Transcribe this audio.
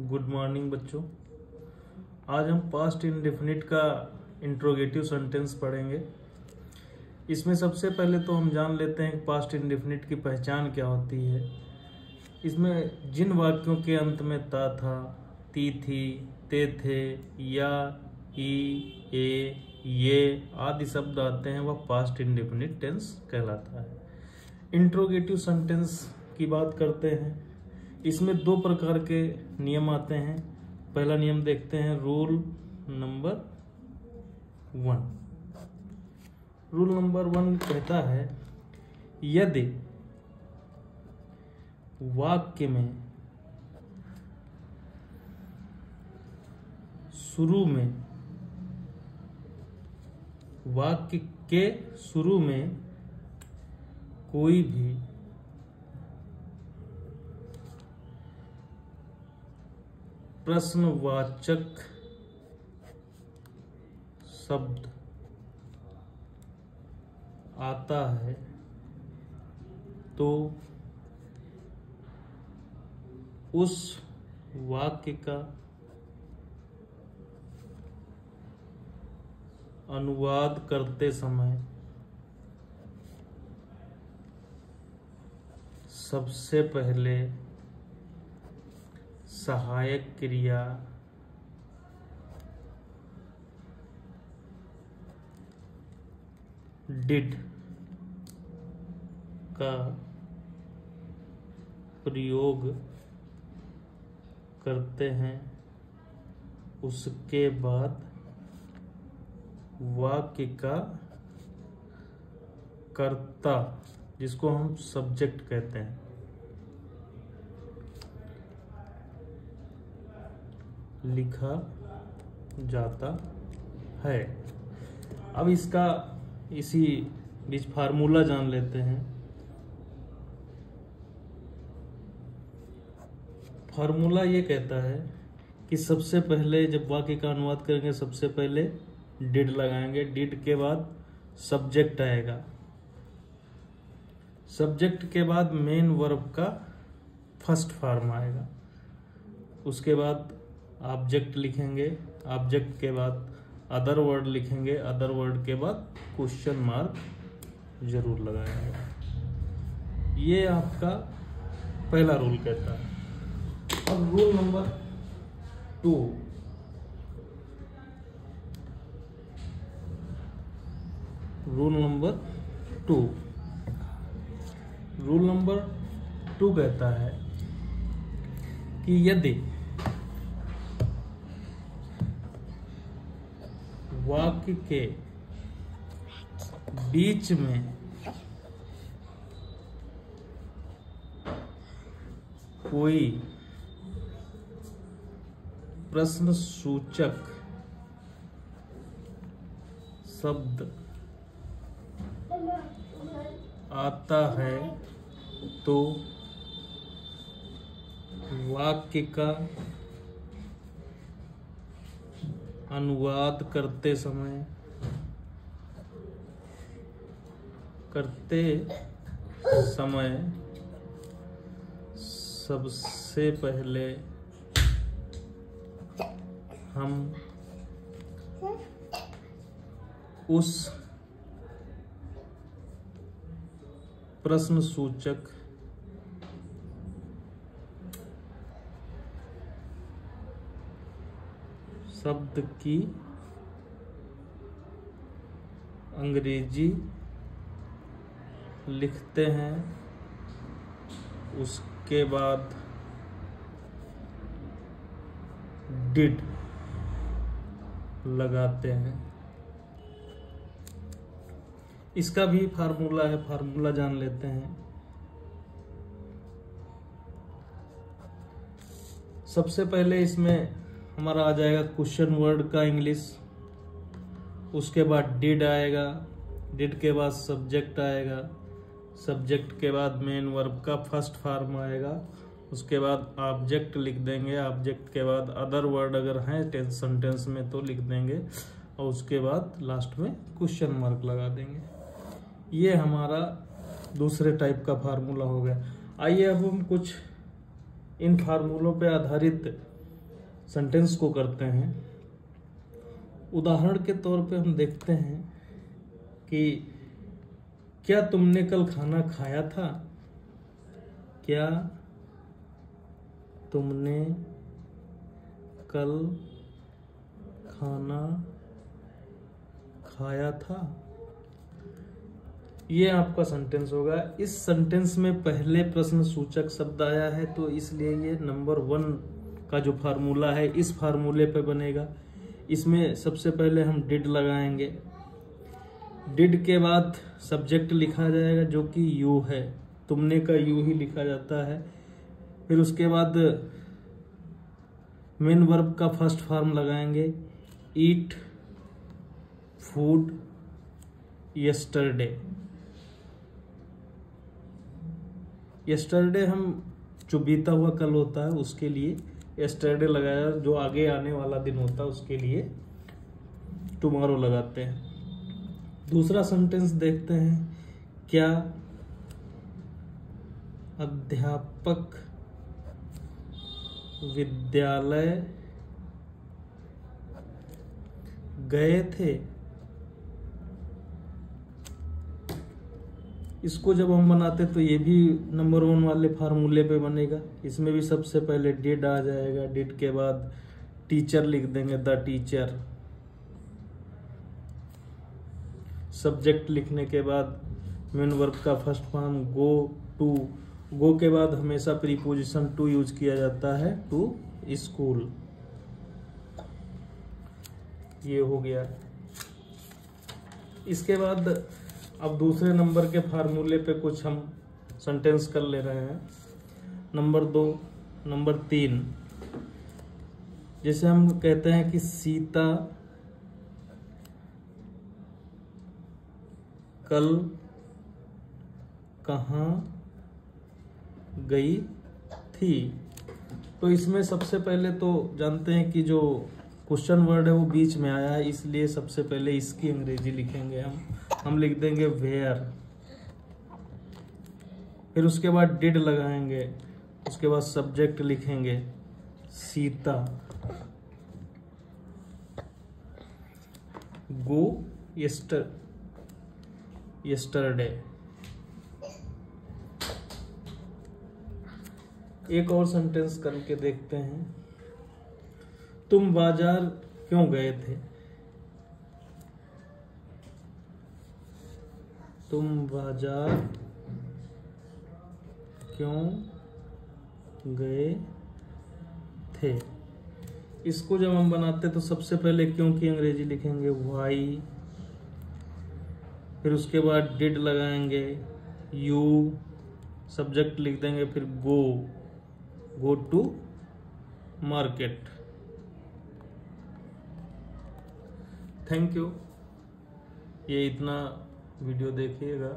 Good morning बच्चों। आज हम पास्ट इंडेफिनिट का इंट्रोगेटिव सेंटेंस पढ़ेंगे। इसमें सबसे पहले तो हम जान लेते हैं पास्ट इंडेफिनिट की पहचान क्या होती है। इसमें जिन वाक्यों के अंत में ता था, ती थी, ते थे, या, ई, ए, ये आदि शब्द आते हैं वह पास्ट इंडेफिनिट टेंस कहलाता है। इंट्रोगेटिव सेंटेंस की बात करते हैं। इसमें दो प्रकार के नियम आते हैं। पहला नियम देखते हैं, रूल नंबर 1। रूल नंबर 1 कहता है, यदि वाक्य में वाक्य के शुरू में कोई भी प्रश्नवाचक शब्द आता है तो उस वाक्य का अनुवाद करते समय सबसे पहले सहायक क्रिया डिड का प्रयोग करते हैं। उसके बाद वाक्य का कर्ता, जिसको हम सब्जेक्ट कहते हैं, लिखा जाता है। अब इसका इसी बीच फार्मूला जान लेते हैं। फार्मूला ये कहता है कि सबसे पहले जब वाक्य का अनुवाद करेंगे सबसे पहले डिड लगाएंगे, डिड के बाद सब्जेक्ट आएगा, सब्जेक्ट के बाद मेन वर्ब का फर्स्ट फॉर्म आएगा, उसके बाद ऑब्जेक्ट लिखेंगे, ऑब्जेक्ट के बाद अदर वर्ड लिखेंगे, अदर वर्ड के बाद क्वेश्चन मार्क जरूर लगाएंगे। ये आपका पहला रूल कहता है। अब रूल नंबर 2। रूल नंबर 2 कहता है कि यदि वाक्य के बीच में कोई प्रश्नसूचक शब्द आता है तो वाक्य का अनुवाद करते समय सबसे पहले हम उस प्रश्नसूचक शब्द की अंग्रेजी लिखते हैं, उसके बाद डिड लगाते हैं। इसका भी फार्मूला है, फार्मूला जान लेते हैं। सबसे पहले इसमें हमारा आ जाएगा क्वेश्चन वर्ड का इंग्लिश, उसके बाद डिड आएगा, डिड के बाद सब्जेक्ट आएगा, सब्जेक्ट के बाद मेन वर्ब का फर्स्ट फॉर्म आएगा, उसके बाद ऑब्जेक्ट लिख देंगे, ऑब्जेक्ट के बाद अदर वर्ड अगर हैं सेंटेंस में तो लिख देंगे, और उसके बाद लास्ट में क्वेश्चन मार्क लगा देंगे। ये हमारा दूसरे टाइप का फार्मूला हो गया। आइए अब हम कुछ इन फार्मूलों पे आधारित सेंटेंस को करते हैं। उदाहरण के तौर पे हम देखते हैं कि क्या तुमने कल खाना खाया था? क्या तुमने कल खाना खाया था? ये आपका सेंटेंस होगा। इस सेंटेंस में पहले प्रश्न सूचक शब्द आया है, तो इसलिए ये नंबर 1 का जो फार्मूला है इस फार्मूले पे बनेगा। इसमें सबसे पहले हम डिड लगाएंगे। डिड के बाद सब्जेक्ट लिखा जाएगा जो कि यू है, तुमने का यू ही लिखा जाता है। फिर उसके बाद मेन वर्ब का फर्स्ट फॉर्म लगाएंगे, ईट फूड यस्टरडे। यस्टरडे हम जो बीता हुआ कल होता है उसके लिए यस्टरडे लगाया, जो आगे आने वाला दिन होता है उसके लिए टुमारो लगाते हैं। दूसरा सेंटेंस देखते हैं, क्या अध्यापक विद्यालय गए थे? इसको जब हम बनाते तो ये भी नंबर 1 वाले फार्मूले पे बनेगा। इसमें भी सबसे पहले डिड आ जाएगा, डिड के बाद टीचर लिख देंगे, द टीचर। सब्जेक्ट लिखने के बाद मेन वर्ब का फर्स्ट फॉर्म गो टू। गो के बाद हमेशा प्रीपोजिशन टू यूज किया जाता है, टू स्कूल। ये हो गया। इसके बाद अब दूसरे नंबर के फार्मूले पे कुछ हम सेंटेंस कर ले रहे हैं। नंबर 2, नंबर 3, जैसे हम कहते हैं कि सीता कल कहाँ गई थी? तो इसमें सबसे पहले तो जानते हैं कि जो क्वेश्चन वर्ड है वो बीच में आया है, इसलिए सबसे पहले इसकी अंग्रेजी लिखेंगे हम लिख देंगे वेयर। फिर उसके बाद डिड लगाएंगे, उसके बाद सब्जेक्ट लिखेंगे सीता। गो यस्टरडे। एक और सेंटेंस करके देखते हैं, तुम बाजार क्यों गए थे? तुम बाजार क्यों गए थे? इसको जब हम बनाते तो सबसे पहले क्यों की अंग्रेजी लिखेंगे वाई। फिर उसके बाद डिड लगाएंगे, यू, सब्जेक्ट लिख देंगे, फिर go to market. Thank you. ये इतना वीडियो देखिएगा।